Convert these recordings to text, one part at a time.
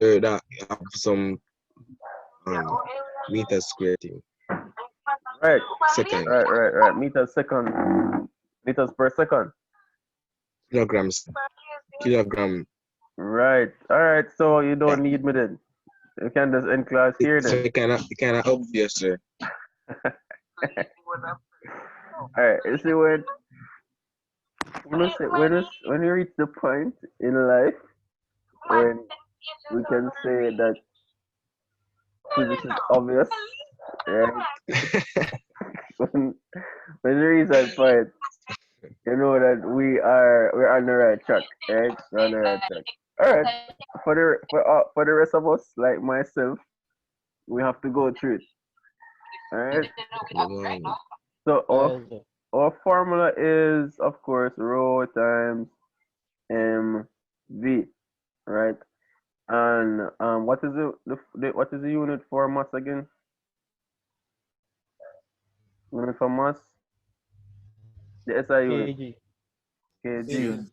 So that have some meter square thing. Right, Second. right. Meters second. Meters per second. Kilograms. Kilogram. Right. All right. So you don't need me then. You can just end class here So then. it kinda obvious, sir. All right. You see when you reach the point in life when we can say that physics is obvious, right? when when you reach that point, you know that we're on the right track, right? We're on the right track. All right. For the rest of us, like myself, we have to go through it. All right. So Yes, sir. our formula is of course rho times mv, right? And what is what is the unit for mass again? Unit for mass, the SI unit, kg. kg,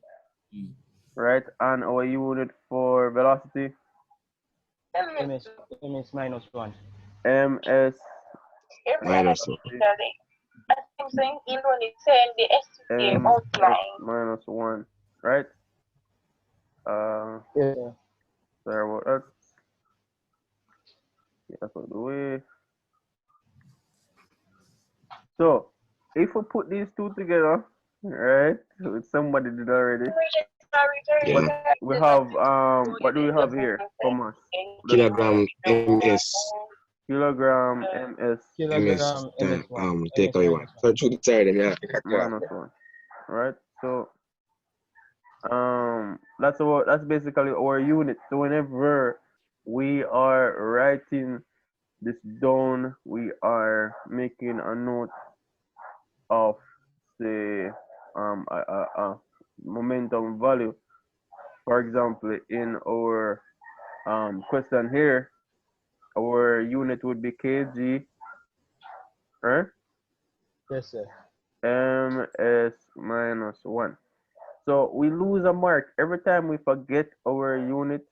kg. right? And our unit for velocity, ms ms minus 1. ms Minus one. ms minus one, right? Uh, Yes, sir. sorry about that. Get out of the way. So if we put these two together, right? Which somebody did already. But Yeah. we have what do we have here for mass? The Kilogram ms. kilogram ms ms Kilogram time ms1. take ms away one. minus 1. So to the side, yeah, take a class. minus one, right? So that's basically our unit. So whenever we are writing this down, we are making a note of the momentum value. For example, in our question here, our unit would be kg, right? Yes, sir. ms minus 1. So we lose a mark. Every time we forget our unit,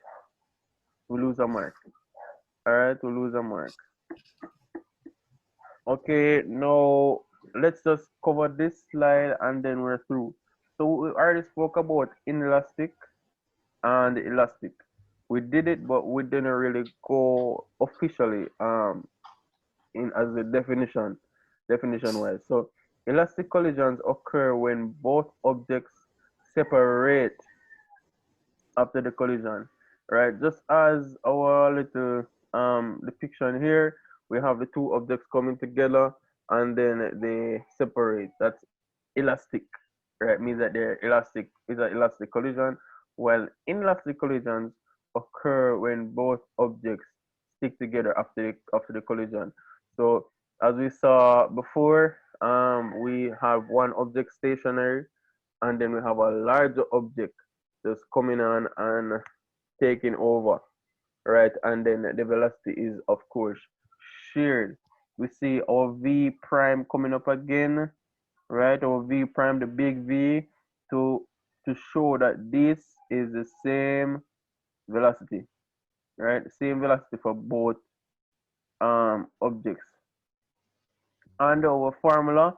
we lose a mark. Alright, we lose a mark. Okay, now let's just cover this slide and then we're through. So we already spoke about inelastic and elastic. We did it, but we didn't really go officially in as a definition wise. So elastic collisions occur when both objects separate after the collision, right? Just as our little depiction here, we have the two objects coming together and then they separate. That's elastic, right? Means that they're elastic. Is an elastic collision. While inelastic collisions occur when both objects stick together after the collision. So as we saw before, we have one object stationary, and then we have a larger object just coming on and taking over, right? And then the velocity is, of course, shared. We see our v prime coming up again, right? Our v prime, the big V, to to show that this is the same velocity, right? Same velocity for both objects. And our formula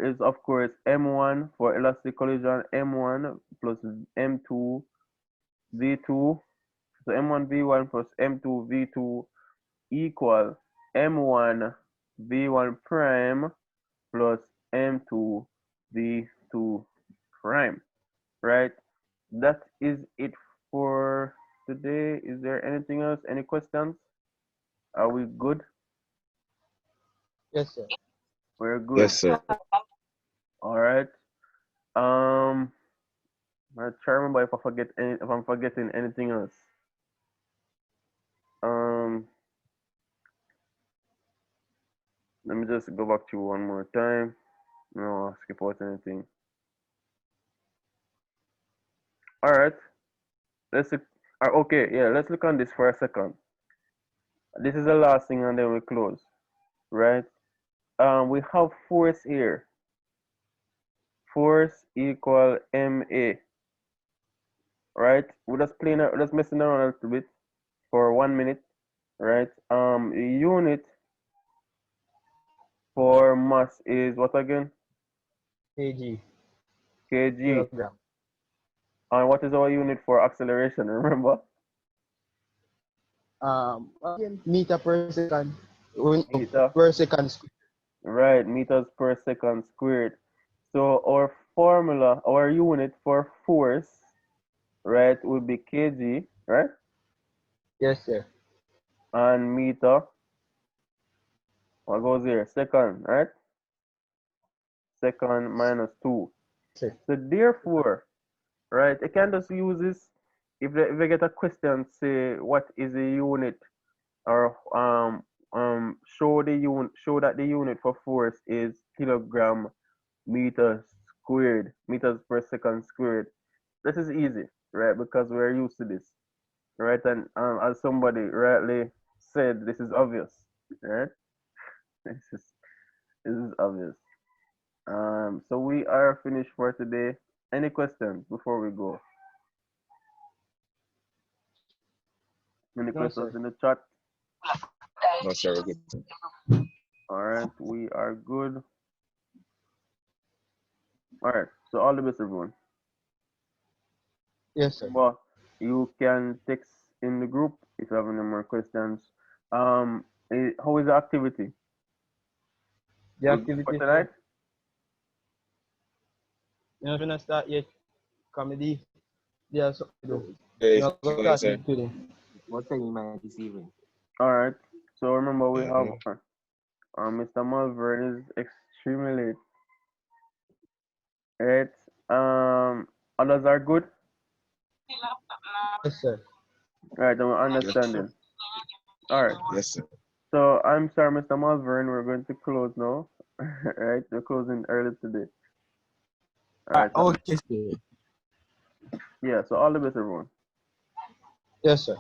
is of course m1 for elastic collision, m1 plus m2 v2. So m1 v1 plus m2 v2 equal m1 v1 prime plus m2 v2 prime, right? That is it for today. Is there anything else? Any questions? Are we good? Yes, sir. We're good. Yes, sir. All right. Um, I try to remember if I'm forgetting anything else. Um, let me just go back to you one more time. No, I'll skip out anything. All right. Let's look. Okay, yeah. Let's look on this for a second. This is the last thing, and then we close. Right. We have force here. Force equal ma. Right. We're just playing. We're just messing around a little bit. for 1 minute, right? Unit for mass is what again? kg, Kg. kilogram. And what is our unit for acceleration? Remember? Again, meter per second. Meter. Per second. Right, meters per second squared. So our formula, our unit for force, right, would be kg, right? Yes, sir. And meter, what goes here? Second, right? Second minus 2. Sir. So therefore, right, I can just use this if I get a question, say what is the unit, or show that the unit for force is kilogram meters squared, meters per second squared. This is easy, right? Because we're used to this, right? And as somebody rightly said, this is obvious, right? This is this is obvious. So we are finished for today. Any questions before we go? Any No, questions sir. in the chat? No, sir. We're good. All right, we are good. All right, so all the best, everyone. Yes, sir. Well, you can text in the group if you have any more questions. How is the activity? The For activity tonight? You're not gonna start yet. Comedy. Yeah, so Hey, you're gonna feeling, start sir? it today. What time you might this evening? All right. So remember, we have Mhm. Mr. Malvern is extremely late. Right. Others are good. Yes, sir. Right. I'm Yes, sir. understanding. All right. Yes, sir. So I'm sorry, Mr. Malvern. We're going to close now. Right. We're closing early today. All right. So, Okay, sir. yeah. So all the best, everyone. Yes, sir.